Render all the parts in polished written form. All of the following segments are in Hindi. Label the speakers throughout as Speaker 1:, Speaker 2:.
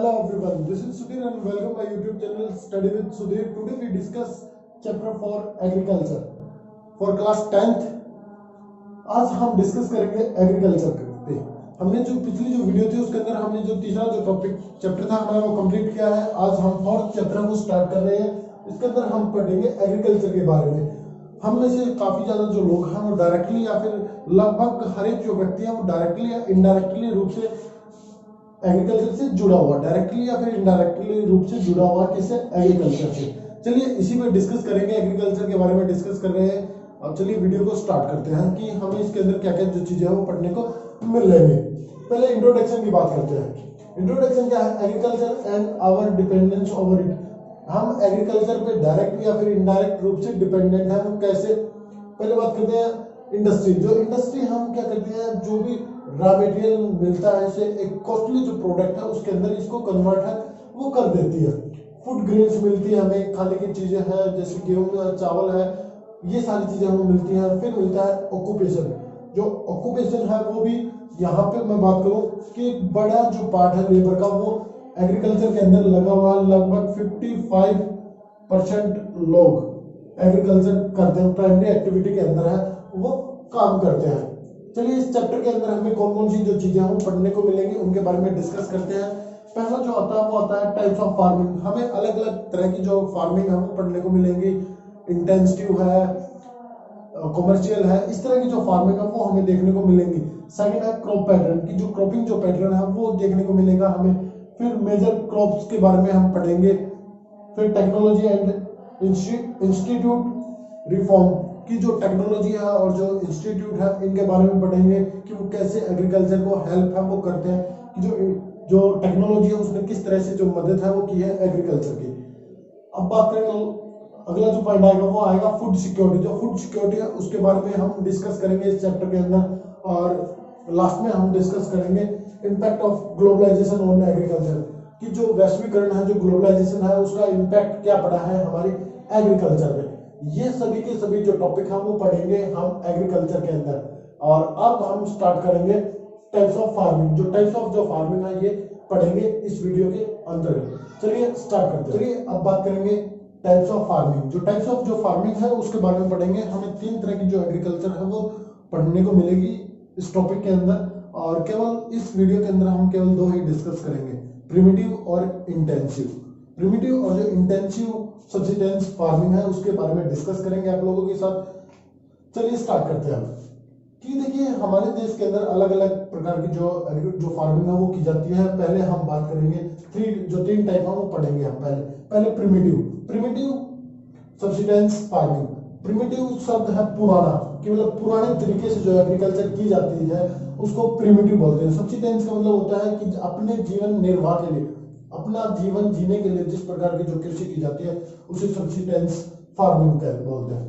Speaker 1: Hello everyone, this is Sudhir and welcome my YouTube channel Study with Sudhir. Today we discuss chapter for agriculture for class 10th. आज हम डिस्कस करेंगे एग्रीकल्चर पे। हमने जो पिछली जो वीडियो थी उसके अंदर हमने जो तीसरा जो टॉपिक चैप्टर था हमारा वो कंप्लीट किया है। आज हम फोर्थ चैप्टर को स्टार्ट कर रहे हैं। इसके अंदर हम पढ़ेंगे एग्रीकल्चर के बारे में। हम में से काफी ज्यादा जो लोग हैं वो डायरेक्टली या फिर लगभग हर एक जो व्यक्ति है वो डायरेक्टली या इनडायरेक्टली रूप से एग्रीकल्चर से जुड़ा हुआ, डायरेक्टली या फिर इनडायरेक्टली रूप से जुड़ा हुआ किससे, एग्रीकल्चर से। चलिए इसी पे डिस्कस करेंगे, एग्रीकल्चर के बारे में डिस्कस कर रहे हैं। और चलिए वीडियो को स्टार्ट करते हैं कि हमें इसके अंदर क्या क्या जो चीजें हैं वो पढ़ने को मिलेंगे। पहले इंट्रोडक्शन की बात करते हैं। इंट्रोडक्शन क्या है? Agriculture and our dependence over it. हम एग्रीकल्चर पे डायरेक्ट या फिर इनडायरेक्ट रूप से डिपेंडेंट है। हम कैसे? पहले बात करते हैं इंडस्ट्री। जो इंडस्ट्री हम क्या करती है, जो भी रॉ मटेरियल मिलता है इसे एक कॉस्टली जो प्रोडक्ट है उसके अंदर इसको कन्वर्ट है वो कर देती है। फूड ग्रेन्स मिलती है हमें, खाने की चीजें हैं जैसे गेहूं चावल है, ये सारी चीजें हमें मिलती हैं। फिर मिलता है ऑक्यूपेशन। जो ऑक्यूपेशन है वो भी यहाँ पे मैं बात करूं कि एक बड़ा जो पार्ट है लेबर का वो एग्रीकल्चर के अंदर लगा हुआ। लगभग 55% लोग एग्रीकल्चर करते हैं, प्राइमरी एक्टिविटी के अंदर है वो काम करते हैं। चलिए इस चैप्टर के अंदर हमें कौन कौन सी जो चीजें हैं वो पढ़ने को मिलेंगी उनके बारे में डिस्कस करते हैं। पहला जो आता है वो आता है टाइप्स ऑफ फार्मिंग। हमें अलग अलग तरह की जो फार्मिंग है वो पढ़ने को मिलेंगी। इंटेंसिव है, कमर्शियल है, इस तरह की जो फार्मिंग है वो हमें देखने को मिलेंगी। सेकंड है क्रॉप पैटर्न की, जो क्रॉपिंग जो पैटर्न है वो देखने को मिलेगा हमें। फिर मेजर क्रॉप्स के बारे में हम पढ़ेंगे। फिर टेक्नोलॉजी एंड इंस्टीट्यूट रिफॉर्म की जो टेक्नोलॉजी है और जो इंस्टीट्यूट है इनके बारे में पढ़ेंगे कि वो कैसे एग्रीकल्चर को हेल्प है वो करते हैं, कि जो टेक्नोलॉजी है उसने किस तरह से जो मदद है वो की है एग्रीकल्चर की। अब बात करें अगला जो पॉइंट आएगा वो आएगा फूड सिक्योरिटी। जो फूड सिक्योरिटी है उसके बारे में हम डिस्कस करेंगे इस चैप्टर के अंदर। और लास्ट में हम डिस्कस करेंगे impact of globalisation on agriculture, कि जो वैश्वीकरण है, जो ग्लोबलाइजेशन है उसका इम्पैक्ट क्या पड़ा है हमारे एग्रीकल्चर पे। ये सभी के सभी जो टॉपिक है वो पढ़ेंगे हम एग्रीकल्चर के अंदर। और अब हम स्टार्ट करेंगे टाइप्स ऑफ फार्मिंग। जो टाइप्स ऑफ जो फार्मिंग है ये पढ़ेंगे इस वीडियो के अंतर्गत। चलिए स्टार्ट करते हैं। चलिए अब बात करेंगे टाइप्स ऑफ फार्मिंग। जो टाइप्स ऑफ जो फार्मिंग है उसके बारे में पढ़ेंगे। हमें 3 तरह की जो एग्रीकल्चर है वो पढ़ने को मिलेगी इस टॉपिक के अंदर। और केवल इस वीडियो के अंदर हम केवल 2 ही डिस्कस करेंगे, प्रिमिटिव और इंटेंसिव। प्रिमिटिव और जो इंटेंसिव सब्सिस्टेंस फार्मिंग है उसके बारे में डिस्कस करेंगे आप लोगों के साथ। चलिए स्टार्ट करते हैं कि देखिए हमारे देश के अंदर अलग अलग प्रकार की जो फार्मिंग है वो की जाती है। पहले हम बात करेंगे 3 टाइप है वो पढ़ेंगे हम। पहले प्रिमिटिव सब्सिस्टेंस फार्मिंग। प्रिमिटिव शब्द है पुराना, कि मतलब पुराने तरीके से जो एग्रीकल्चर की जाती है उसको प्रिमिटिव बोलते हैं। सब्सिस्टेंस का मतलब होता है कि अपने जीवन निर्वाह के लिए, अपना जीवन जीने के लिए जिस प्रकार की जो कृषि की जाती है उसे सब्सिस्टेंस फार्मिंग बोलते हैं।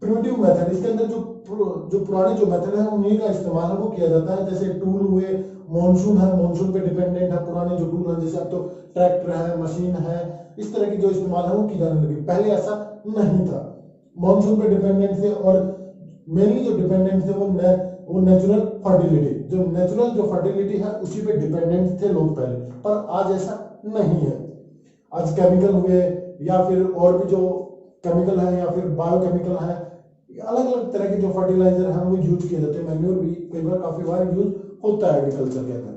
Speaker 1: प्रिमिटिव मेथड, इसके अंदर जो पुराने जो मेथड है उन्हीं का इस्तेमाल है वो किया जाता है। जैसे टूल हुए, मॉनसून है, मॉनसून पे डिपेंडेंट है पुराने जो टूल है, जैसे अब तो ट्रैक्टर है, मशीन है, इस तरह की जो इस्तेमाल है वो की जाने लगी। पहले ऐसा नहीं था, मॉनसून पे डिपेंडेंट थे और मेनली जो डिपेंडेंट थे वो नेचुरल फर्टिलिटी, जो नेचुरल जो फर्टिलिटी है उसी पे डिपेंडेंट थे लोग पहले। पर आज ऐसा नहीं है। आज केमिकल हुए या फिर और भी जो केमिकल है या फिर बायोकेमिकल है, अलग अलग तरह के जो फर्टिलाइजर है वो यूज किए जाते हैं। मैन्योर भी कई बार काफी बार यूज होता है एग्रीकल्चर के अंदर।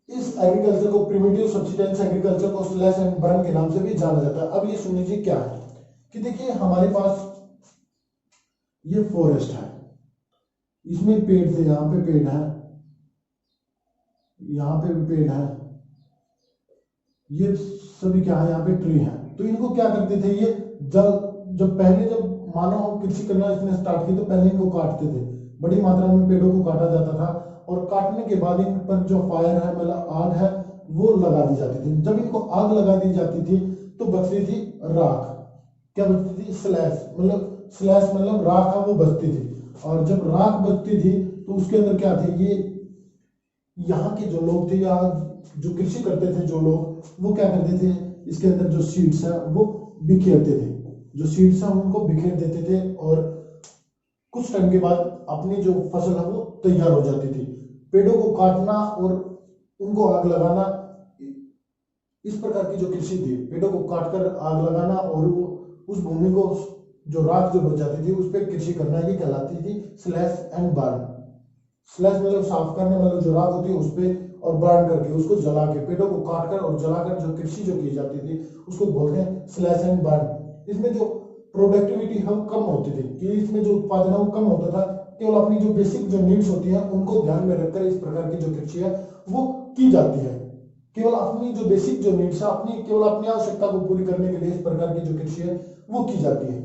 Speaker 1: इस एग्रीकल्चर को प्रिमिटिव सब्सिस्टेंस एग्रीकल्चर को स्लैश एंड बर्न के नाम से भी जाना जाता है। अब ये सुन लीजिए क्या है कि देखिए हमारे पास ये फॉरेस्ट है, इसमें पेड़ थे, यहाँ पे पेड़ है, यहाँ पे भी पेड़ है, ये सभी क्या है, यहाँ पे ट्री है। तो इनको क्या करते थे, ये जब मानव कृषि करना इसने स्टार्ट की तो पहले इनको काटते थे। बड़ी मात्रा में पेड़ों को काटा जाता था और काटने के बाद इन पर जो फायर है मतलब आग है वो लगा दी जाती थी। जब इनको आग लगा दी जाती थी तो बचती थी राख। क्या बचती थी? स्लैश मतलब राख है वो बचती थी। और जब राख बचती थी तो उसके अंदर क्या थे, ये यहाँ के जो लोग थे या जो कृषि करते थे जो लोग, वो क्या करते थे, इसके अंदर जो सीड्स है वो बिखेरते थे। जो सीड्स है उनको बिखेर देते थे और कुछ टाइम के बाद अपनी जो फसल है वो तैयार हो जाती थी। पेड़ों को काटना और उनको आग लगाना, इस प्रकार की जो कृषि थी, पेड़ों को काटकर आग लगाना और वो उस भूमि को जो राख जो बच जाती थी उस पर कृषि करना, ये कहलाती थी स्लैश एंड बर्न। स्लैश मतलब साफ करने, मतलब जो राख होती है उस पे, और बर्न करके उसको जला के, पेड़ों को काटकर और जलाकर जो कृषि जो की जाती थी उसको बोलते हैं स्लैश एंड बर्न। इसमें जो प्रोडक्टिविटी है वो कम होती थी, कि इसमें जो उत्पादन है वो कम होता था, केवल अपनी जो बेसिक जो नीड्स होती है उनको ध्यान में रखकर इस प्रकार की जो कृषि है वो की जाती है। केवल अपनी जो बेसिक जो नीड्स है, अपनी केवल अपनी आवश्यकता को पूरी करने के लिए इस प्रकार की जो कृषि है वो की जाती है।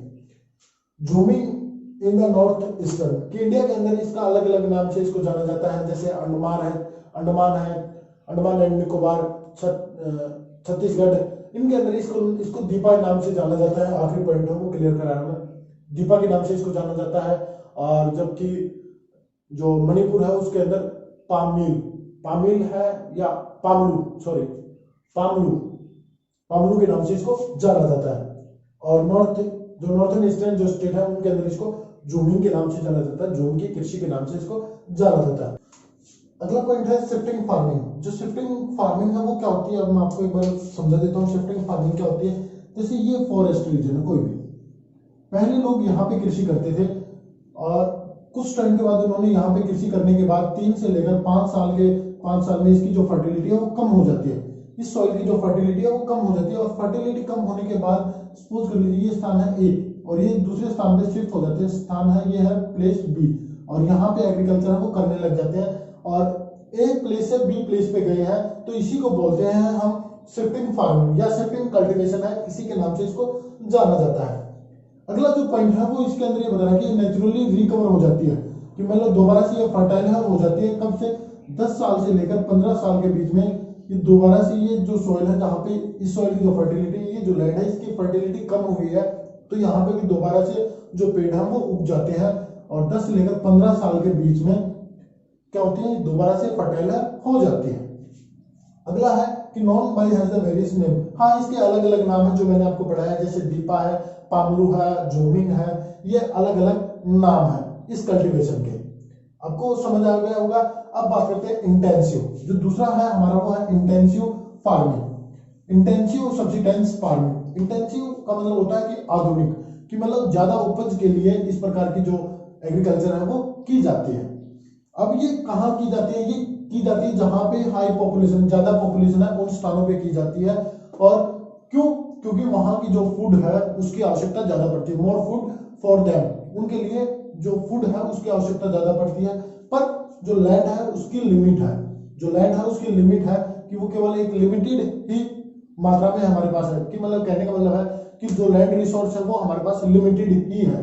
Speaker 1: Zooming in the north eastern, कि इंडिया के अंदर इसका अलग अलग नाम से इसको जाना जाता है, जैसे अंडमान एंड निकोबार, छत्तीसगढ़, इनके अंदर इसको इसको दीपा नाम से जाना जाता है। आखिरी पॉइंट है वो क्लियर कराया मैं, दीपा के नाम से इसको जाना जाता है। और जबकि जो मणिपुर है उसके अंदर पामिल पामिल है, या पामलू, सॉरी पामलू पामलू के नाम से इसको जाना जाता है। और नॉर्थन ईस्टर्न जो स्टेट है उनके अंदर इसको जूमिंग के नाम से जाना जाता है, जूम की कृषि के नाम से इसको जाना जाता है। अगला पॉइंट है शिफ्टिंग फार्मिंग। जो शिफ्टिंग फार्मिंग है वो क्या होती है, अब मैं आपको एक बार समझा देता हूँ शिफ्टिंग फार्मिंग क्या होती है। जैसे ये फॉरेस्ट रीजन है, कोई भी, पहले लोग यहाँ पे कृषि करते थे और कुछ टाइम के बाद उन्होंने यहाँ पे कृषि करने के बाद 3 से लेकर 5 साल में इसकी जो फर्टिलिटी है वो कम हो जाती है, इस सॉइल की जो फर्टिलिटी है वो कम हो जाती है। और फर्टिलिटी कम होने के बाद सपोज कर लीजिए ये स्थान है ए और ये दूसरे स्थान पे शिफ्ट हो जाते हैं, स्थान है ये है प्लेस बी, और यहाँ पे एग्रीकल्चर है वो करने लग जाते हैं और ए प्लेस से बी प्लेस पे गए हैं, तो इसी को बोलते हैं हम शिफ्टिंग फार्मिंग या शिफ्टिंग कल्टीवेशन है, इसी के नाम से इसको जाना जाता है। अगला जो पॉइंट है वो इसके अंदर ये बता रहा है कि नेचुरली रिकवर हो जाती है, कि मतलब दोबारा से ये फर्टाइल है हो जाती है। कब से? 10 साल से लेकर 15 साल के बीच में ये दोबारा से ये जो सॉइल है, जहाँ पे इस सॉइल की जो फर्टिलिटी, ये जो लैंड है इसकी फर्टिलिटी कम हो गई है, तो यहाँ पे भी दोबारा से जो पेड़ है वो उग जाते हैं और 10 से लेकर 15 साल के बीच में क्या होती है, दोबारा से फर्टाइल हो जाती है। अगला है कि non by has the various name. हाँ, इसके अलग अलग नाम है जो मैंने आपको पढ़ाया, जैसे दीपा है, पामलू है, जूमिंग है, ये अलग अलग नाम है इस कल्टीवेशन के। आपको समझ आ गया होगा। अब बात करते हैं इंटेंसिव। जो दूसरा है हमारा वो है intensive farming, intensive subsistence farming. Intensive का मतलब होता है कि आधुनिक, कि मतलब ज्यादा उपज के लिए इस प्रकार की जो एग्रीकल्चर है वो की जाती है। अब ये कहाँ की जाती है? ये की जाती है जहां पे हाई पॉपुलेशन, ज्यादा पॉपुलेशन है, उन स्थानों पे की जाती है। और क्यों? क्योंकि वहां की जो फूड है उसकी आवश्यकता ज्यादा पड़ती है, मोर फूड फॉर देम, उनके लिए जो फूड है उसकी आवश्यकता ज्यादा पड़ती है। पर जो लैंड है उसकी लिमिट है, जो लैंड है उसकी लिमिट है कि वो केवल एक लिमिटेड ही मात्रा में हमारे पास है, कि मतलब कहने का मतलब है कि जो लैंड रिसोर्स है वो हमारे पास लिमिटेड ही है।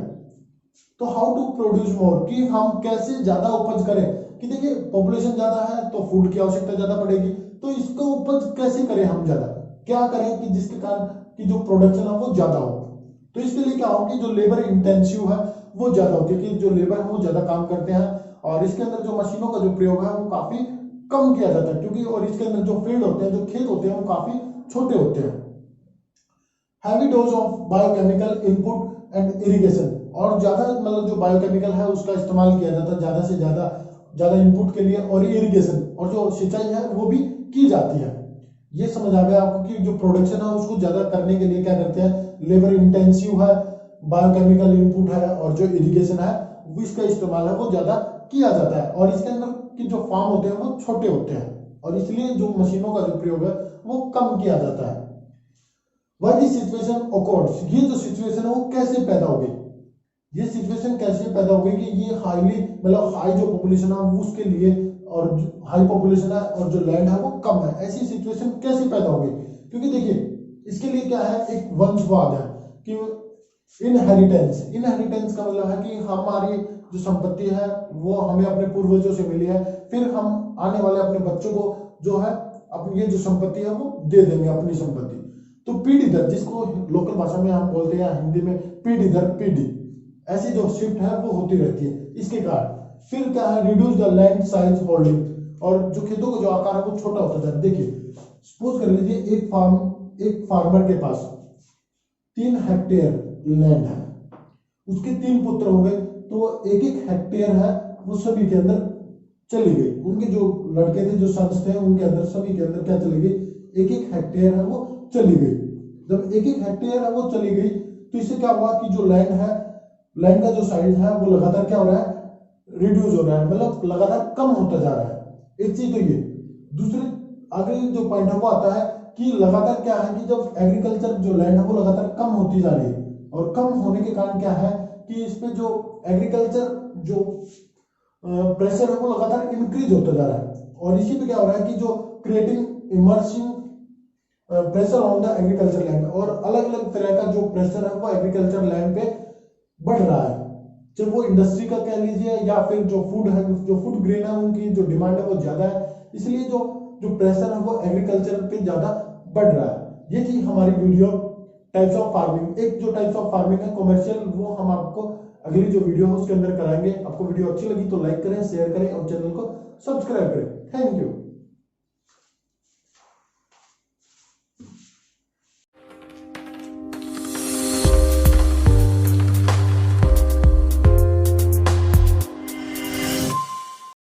Speaker 1: तो हाउ टू प्रोड्यूस मोर, कि हम कैसे ज्यादा उपज करें, कि देखिए पॉपुलेशन ज्यादा है तो फूड की आवश्यकता ज्यादा पड़ेगी, तो इसको उपज कैसे करें हम ज्यादा, क्या करें कि जिसके कारण कि जो प्रोडक्शन है वो ज्यादा हो। तो इसके लिए क्या हो कि जो लेबर इंटेंसिव है वो ज्यादा होती है, कि जो लेबर है वो ज्यादा काम करते हैं और इसके अंदर जो मशीनों का जो प्रयोग है वो काफी कम किया जाता है, क्योंकि और इसके अंदर जो फील्ड होते हैं, जो खेत होते हैं वो काफी छोटे होते हैं। Heavy dose of biochemical input and irrigation, और ज्यादा मतलब जो बायोकेमिकल है उसका इस्तेमाल किया जाता है ज्यादा से ज्यादा इनपुट के लिए, और इरिगेशन और जो सिंचाई है वो भी की जाती है। ये समझ आ गया आपको कि जो प्रोडक्शन है उसको ज्यादा करने के लिए क्या करते हैं, लेबर इंटेंसिव है, बायोकेमिकल इनपुट है और जो इरिगेशन है इसका इस्तेमाल है वो ज्यादा किया जाता है। और इसके अंदर की जो फार्म होते हैं वो छोटे होते हैं और इसलिए जो मशीनों का जो प्रयोग है वो कम किया जाता है। Why this situation occurs, ये जो सिचुएशन है वो कैसे पैदा हो गई, ये सिचुएशन कैसे पैदा हो गई कि ये हाईली मतलब हाई जो पॉपुलेशन है वो उसके लिए, और हाई पॉपुलेशन है और जो लैंड है वो कम है, ऐसी सिचुएशन कैसे पैदा हो गई? क्योंकि देखिए इसके लिए क्या है, एक वंशवाद है कि इनहेरिटेंस का मतलब है कि हमारी जो संपत्ति है वो हमें अपने पूर्वजों से मिली है, फिर हम आने वाले अपने बच्चों को जो है अपनी ये जो संपत्ति है वो दे देंगे अपनी संपत्ति। तो पीढ़ी दर, जिसको लोकल भाषा में हम बोलते हैं हिंदी में पीढ़ी दर पीढ़ी, ऐसी जो शिफ्ट है वो होती रहती है। इसके कारण फिर क्या है, reduce the land size holding, और जो खेतों का जो आकार है वो छोटा होता जाता है। देखिए सपोज कर लीजिए एक फार्मर के पास 3 हेक्टेयर लैंड है, उसके 3 पुत्र हो गए, तो एक एक हेक्टेयर है वो सभी के अंदर चली गई, उनके जो लड़के थे, जो सन्स थे, उनके अंदर, सभी के अंदर क्या चली गई, एक एक हेक्टेयर है वो चली गई। जब एक एक हेक्टेयर है वो चली गई तो इससे क्या हुआ कि जो लैंड है, लैंड का जो साइज है वो लगातार क्या हो रहा है, रिड्यूस हो रहा है, मतलब लगातार कम होता जा रहा है। एक चीज तो ये, दूसरी आगे जो पॉइंट है वो आता है कि लगातार क्या है कि जब एग्रीकल्चर जो लैंड है वो लगातार कम होती जा रही है, और कम होने के कारण क्या है कि इस पे जो एग्रीकल्चर जो प्रेशर है वो लगातार इंक्रीज होता जा रहा है। और इसी पे क्या हो रहा है कि जो creating immersing pressure on the agriculture land, और अलग अलग तरह का जो प्रेशर है वो एग्रीकल्चर लैंड पे बढ़ रहा है, चाहे वो इंडस्ट्री का कह लीजिए या फिर जो फूड है, जो फूड ग्रेन है उनकी जो डिमांड है वो ज्यादा है, इसलिए जो जो प्रेशर है वो एग्रीकल्चर पे ज्यादा बढ़ रहा है। ये थी हमारी वीडियो टाइप्स ऑफ फार्मिंग। एक जो टाइप्स ऑफ फार्मिंग है कमर्शियल, वो हम आपको अगली जो वीडियो है उसके अंदर कराएंगे। आपको वीडियो अच्छी लगी तो लाइक करें, शेयर करें और चैनल को सब्सक्राइब करें। Thank you.